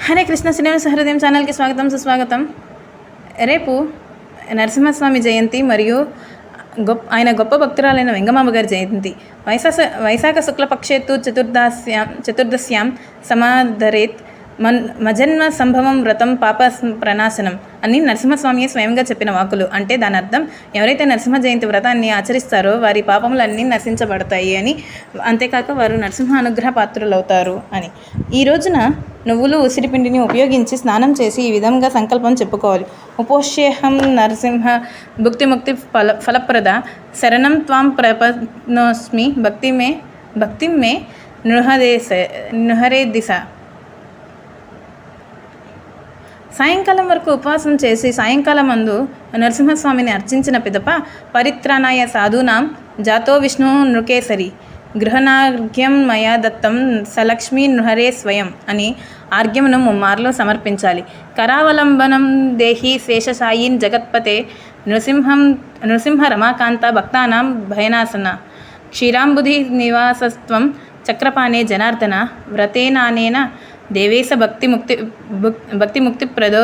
హరే కృష్ణ శ్రీనివాస హృదయం ఛానల్కి స్వాగతం సుస్వాగతం. రేపు నరసింహస్వామి జయంతి మరియు ఆయన గొప్ప భక్తురాలైన వెంగమాంబ గారి జయంతి. వైశాఖ శుక్లపక్షేతు చతుర్దశ్యాం సమాధరేత్ మజన్మ సంభవం వ్రతం పాప ప్రణాశనం అని నరసింహస్వామి స్వయంగా చెప్పిన వాక్కులు. అంటే దాని అర్థం, ఎవరైతే నరసింహ జయంతి వ్రతాన్ని ఆచరిస్తారో వారి పాపములన్నీ నశించబడతాయి అని, అంతేకాక వారు నరసింహ అనుగ్రహ పాత్రులవుతారు అని. ఈ రోజున నువ్వులు ఉసిరిపిండిని ఉపయోగించి స్నానం చేసి ఈ విధంగా సంకల్పం చెప్పుకోవాలి. ఉపోష్యేహం నరసింహ భుక్తిముక్తి ఫలప్రద శరణం త్వాం ప్రపన్నోస్మి భక్తిం మే నృహరే దిశ. సాయంకాలం వరకు ఉపవాసం చేసి సాయంకాలం మందు నరసింహస్వామిని అర్చించిన పిదప పరిత్రాణాయ సాధూనాం జాతో విష్ణు నృకేసరి గృహనార్ఘ్యం మయా దత్తం సలక్ష్మీ నృహరే స్వయం అని ఆర్ఘ్యమును ముమ్మార్లు సమర్పించాలి. కరావలంబనం దేహి శేషసాయిన్ జగత్పతే నృసింహ రమాకాంత భక్తానాం భయనాశన క్షీరాంబుధి నివాసత్వం చక్రపాణే జనార్దన వ్రతేనానేన దేవేశ భక్తిముక్తి ప్రదో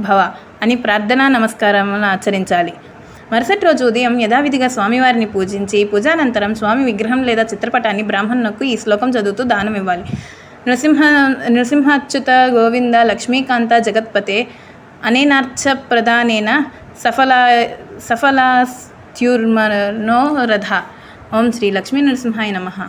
భవ అని ప్రార్థనా నమస్కారములను ఆచరించాలి. మరుసటి రోజు ఉదయం యథావిధిగా స్వామివారిని పూజించి పూజానంతరం స్వామి విగ్రహం లేదా చిత్రపటాన్ని బ్రాహ్మణులకు ఈ శ్లోకం చదువుతూ దానం ఇవ్వాలి. నృసింహాచ్యుత గోవింద లక్ష్మీకాంత జగత్పతే అనేనార్చ ప్రదానేన సఫలాస్త్యుర్మనో రథ. ఓం శ్రీ లక్ష్మీ నరసింహాయ నమః.